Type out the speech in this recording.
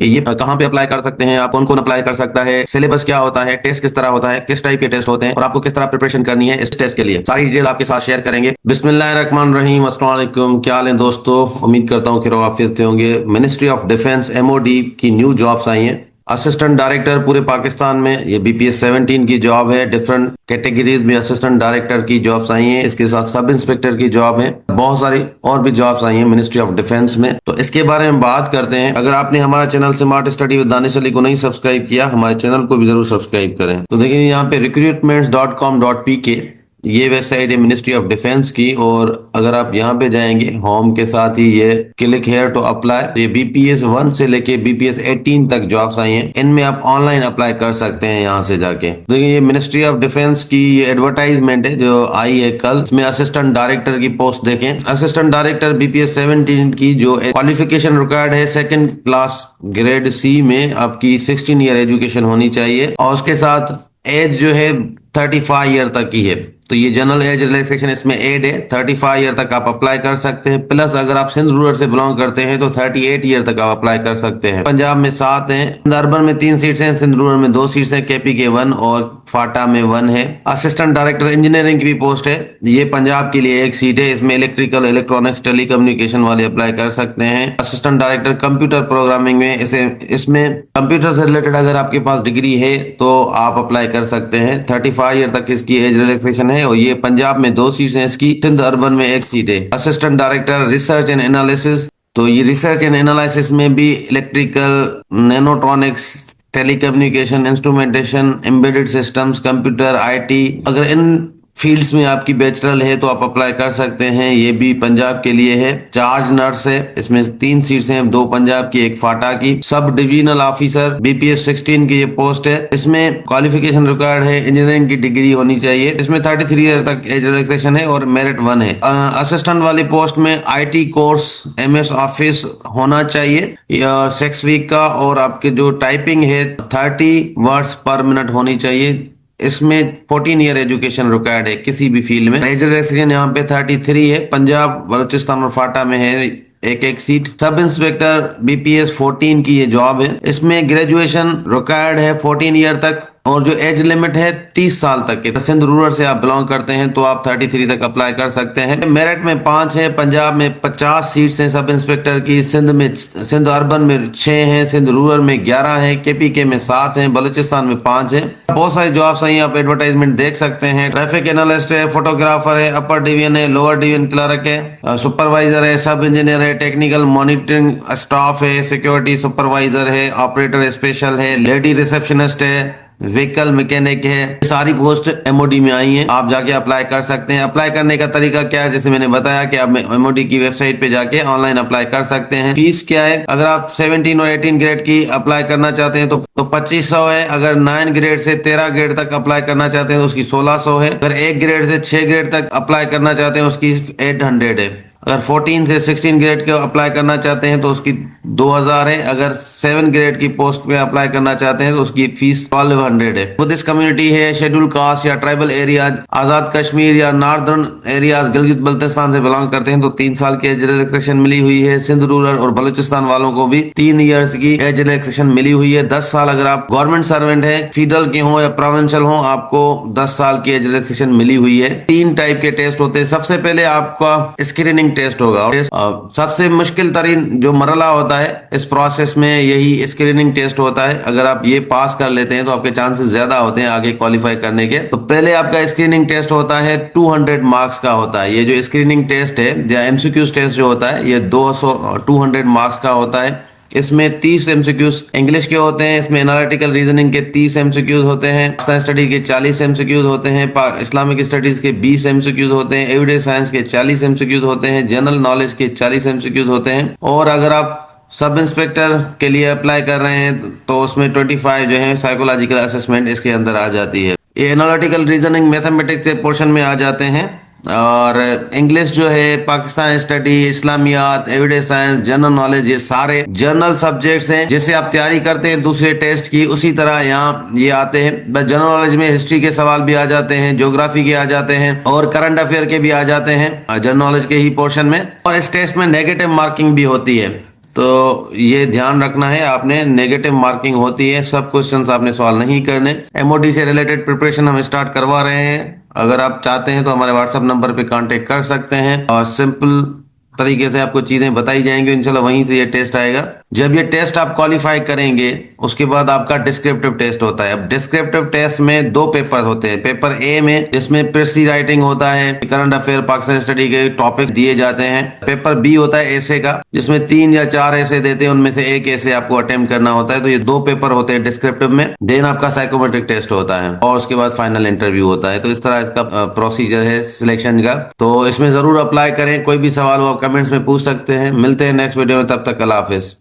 कि ये कहाँ पे अप्लाई कर सकते हैं, आप कौन कौन अप्लाई कर सकता है, सिलेबस क्या होता है, टेस्ट किस तरह होता है, किस टाइप के टेस्ट होते हैं और आपको किस तरह प्रिपरेशन करनी है इस टेस्ट के लिए, सारी डिटेल आपके साथ शेयर करेंगे। बिस्मिल्लाहिर्रहमानिर्रहीम, अस्सलाम वालेकुम, क्या हाल है दोस्तों। उम्मीद करता हूँ कि आफियत से होंगे। मिनिस्ट्री ऑफ डिफेंस MOD की न्यू जॉब्स आई हैं। असिस्टेंट डायरेक्टर पूरे पाकिस्तान में, ये BPS 17 की जॉब है। डिफरेंट कैटेगरीज में असिस्टेंट डायरेक्टर की जॉब्स आई हैं। इसके साथ सब इंस्पेक्टर की जॉब है। बहुत सारी और भी जॉब्स आई हैं मिनिस्ट्री ऑफ डिफेंस में। तो इसके बारे में बात करते हैं। अगर आपने हमारा channel smart study with Danish Ali को नहीं सब्सक्राइब किया, हमारे चैनल को भी जरूर सब्सक्राइब करें। तो देखिए यहाँ पे recruitments.com.pk ये वेबसाइट है मिनिस्ट्री ऑफ डिफेंस की। और अगर आप यहाँ पे जाएंगे, होम के साथ ही ये क्लिक हेयर टू अप्लाई, ये BPS 1 से लेके BPS 18 तक जॉब्स आई हैं। इनमें आप ऑनलाइन अप्लाई कर सकते हैं यहाँ से जाके। देखिए ये मिनिस्ट्री ऑफ डिफेंस की ये एडवर्टाइजमेंट है जो आई है कल। इसमें असिस्टेंट डायरेक्टर की पोस्ट देखें। असिस्टेंट डायरेक्टर BPS 17 की जो क्वालिफिकेशन रिक्वायर्ड है, 2nd क्लास ग्रेड C में आपकी 16 ईयर एजुकेशन होनी चाहिए और उसके साथ एज जो है 35 ईयर तक की है। तो ये जनरल एज रिलैक्सेशन इसमें एड है। 35 ईयर तक आप अप्लाई कर सकते हैं। प्लस अगर आप सिंध रूरल से बिलोंग करते हैं तो 38 ईयर तक आप अप्लाई कर सकते हैं। पंजाब में 7 हैं, सिंध अर्बन में 3 सीट्स हैं, सिंध रूरल में 2 सीट्स हैं, KP के 1 और फाटा में 1 है। असिस्टेंट डायरेक्टर इंजीनियरिंग की भी पोस्ट है। ये पंजाब के लिए 1 सीट है। इसमें इलेक्ट्रिकल, इलेक्ट्रॉनिक्स, टेलीकम्युनिकेशन वाले अप्लाई कर सकते हैं। असिस्टेंट डायरेक्टर कंप्यूटर प्रोग्रामिंग में इसमें कंप्यूटर से रिलेटेड अगर आपके पास डिग्री है तो आप अप्लाई कर सकते हैं। 35 ईयर तक इसकी एज रिलैक्सेशन है और ये पंजाब में 2 सीट्स हैं इसकी, सिंध अर्बन में 1 सीट है। Assistant director research and analysis, तो ये रिसर्च एंड एनालिसिस में भी electrical, nanotronics, telecommunication, instrumentation, embedded systems, computer, IT, अगर इन फील्ड्स में आपकी बैचलर है तो आप अप्लाई कर सकते हैं। ये भी पंजाब के लिए है। चार्ज नर्स है, इसमें 3 सीट्स हैं, 2 पंजाब की, 1 फाटा की। सब डिविजनल ऑफिसर BPS 16 की ये पोस्ट है। इसमें क्वालिफिकेशन रिक्वायर्ड है, इंजीनियरिंग की डिग्री होनी चाहिए। इसमें 33 ईयर तक एज रिलैक्सेशन है और मेरिट 1 है। असिस्टेंट वाली पोस्ट में IT कोर्स, MS ऑफिस होना चाहिए 6 वीक का और आपके जो टाइपिंग है 30 वर्ड्स पर मिनट होनी चाहिए। इसमें 14 ईयर एजुकेशन रिक्वायर्ड है किसी भी फील्ड में। एज रिलैक्सेशन यहाँ पे 33 है। पंजाब, बलूचिस्तान और फाटा में है 1-1 सीट। सब इंस्पेक्टर BPS 14 की ये जॉब है। इसमें ग्रेजुएशन रिक्वायर्ड है 14 ईयर तक और जो एज लिमिट है 30 साल तक के। सिंध रूरल से आप बिलोंग करते हैं तो आप 33 तक अप्लाई कर सकते हैं। मेरिट में 5 है। पंजाब में 50 सीट्स हैं सब इंस्पेक्टर की। सिंध अर्बन में 6 हैं, सिंध रूरल में 11 है, KP के में 7 हैं, बलूचिस्तान में 5 है। बहुत सारी जॉब्स आई, आप एडवर्टाइजमेंट देख सकते हैं। ट्रैफिक एनालिस्ट है, फोटोग्राफर है, अपर डिवीजन है, लोअर डिवीजन क्लर्क है, सुपरवाइजर है, सब इंजीनियर है, टेक्निकल मॉनिटरिंग स्टाफ है, सिक्योरिटी सुपरवाइजर है, ऑपरेटर स्पेशल है, लेडी रिसेप्शनिस्ट है, व्हीकल मैकेनिक है। सारी पोस्ट MOD में आई हैं। आप जाके अप्लाई कर सकते हैं। अप्लाई करने का तरीका क्या है, जैसे मैंने बताया कि आप MOD की वेबसाइट पे जाके ऑनलाइन अप्लाई कर सकते हैं। फीस क्या है, अगर आप 17 और 18 ग्रेड की अप्लाई करना चाहते हैं तो 2500 है। अगर 9 ग्रेड से 13 ग्रेड तक अप्लाई करना चाहते हैं तो उसकी 1600 है। अगर 1 ग्रेड से 6 ग्रेड तक अप्लाई करना चाहते हैं उसकी 800 है। अगर 14 से 16 ग्रेड के अप्लाई करना चाहते हैं तो उसकी 2000 है। अगर 7 ग्रेड की पोस्ट पे अप्लाई करना चाहते हैं तो उसकी फीस 1200 है। बुद्धिस्ट कम्युनिटी है, शेड्यूल कास्ट या ट्राइबल एरियाज, आजाद कश्मीर या नॉर्दर्न एरियाज, गिलगित बल्तिस्तान से बिलोंग करते हैं तो 3 साल की एज रिलैक्सेशन मिली हुई है। सिंध रूरल और बलूचिस्तान वालों को भी 3 इयर्स की एज रिलैक्सेशन मिली हुई है। 10 साल अगर आप गवर्नमेंट सर्वेंट है, फेडरल के हो या प्रोविंशियल हो, आपको 10 साल की एज रिलैक्सेशन मिली हुई है। 3 टाइप के टेस्ट होते हैं। सबसे पहले आपका स्क्रीनिंग टेस्ट होगा। सबसे मुश्किल तरीन जो मरला होता है इस प्रोसेस में यही स्क्रीनिंग टेस्ट होता है। अगर आप ये पास कर लेते हैं तो आपके चांसेस ज्यादा होते हैं आगे क्वालिफाई करने के। तो पहले आपका स्क्रीनिंग टेस्ट होता है 200 मार्क्स का होता है। ये जो स्क्रीनिंग टेस्ट है या MCQ टेस्ट जो होता है ये 200 मार्क्स का होता है। इसमें 30 MCQs इंग्लिश के होते हैं। इसमें एनालिटिकल रीजनिंग के 30 MCQs होते हैं। साइंस स्टडी के 40 MCQs होते हैं। इस्लामिक स्टडीज के 20 MCQs होते हैं। एवरीडे साइंस के 40 MCQs होते हैं। जनरल नॉलेज के 40 MCQs होते हैं। और अगर आप सब इंस्पेक्टर के लिए अप्लाई कर रहे हैं तो उसमें 25 जो है साइकोलॉजिकल असेसमेंट इसके अंदर आ जाती है। ये एनालिटिकल रीजनिंग मैथमेटिक्स के पोर्शन में आ जाते हैं। और इंग्लिश जो है, पाकिस्तान स्टडी, इस्लामियात, एवरीडे साइंस, जनरल नॉलेज, ये सारे जनरल सब्जेक्ट्स हैं जिससे आप तैयारी करते हैं दूसरे टेस्ट की, उसी तरह यहाँ ये आते हैं। बस जनरल नॉलेज में हिस्ट्री के सवाल भी आ जाते हैं, ज्योग्राफी के आ जाते हैं और करंट अफेयर के भी आ जाते हैं जनरल नॉलेज के ही पोर्शन में। और इस टेस्ट में नेगेटिव मार्किंग भी होती है। तो ये ध्यान रखना है, आपने नेगेटिव मार्किंग होती है, सब क्वेश्चंस आपने सॉल्व नहीं करने। एमओडी से रिलेटेड प्रिपरेशन हम स्टार्ट करवा रहे हैं। अगर आप चाहते हैं तो हमारे व्हाट्सएप नंबर पे कांटेक्ट कर सकते हैं और सिंपल तरीके से आपको चीजें बताई जाएंगी। इंशाल्लाह वहीं से ये टेस्ट आएगा। जब ये टेस्ट आप क्वालिफाई करेंगे उसके बाद आपका डिस्क्रिप्टिव टेस्ट होता है। अब डिस्क्रिप्टिव टेस्ट में दो पेपर होते हैं। पेपर ए में जिसमें प्रेसी राइटिंग होता है, करंट अफेयर पाकिस्तान स्टडी के टॉपिक दिए जाते हैं। पेपर बी होता है एसे का, जिसमें 3 या 4 ऐसे देते हैं, उनमें से एक ऐसे आपको अटेम्प्ट करना होता है। तो ये दो पेपर होते हैं डिस्क्रिप्टिव में। देन आपका साइकोमेट्रिक टेस्ट होता है और उसके बाद फाइनल इंटरव्यू होता है। तो इस तरह इसका प्रोसीजर है सिलेक्शन का। तो इसमें जरूर अप्लाई करें। कोई भी सवाल हो आप कमेंट्स में पूछ सकते हैं। मिलते हैं नेक्स्ट वीडियो में, तब तक अल्लाह हाफिज।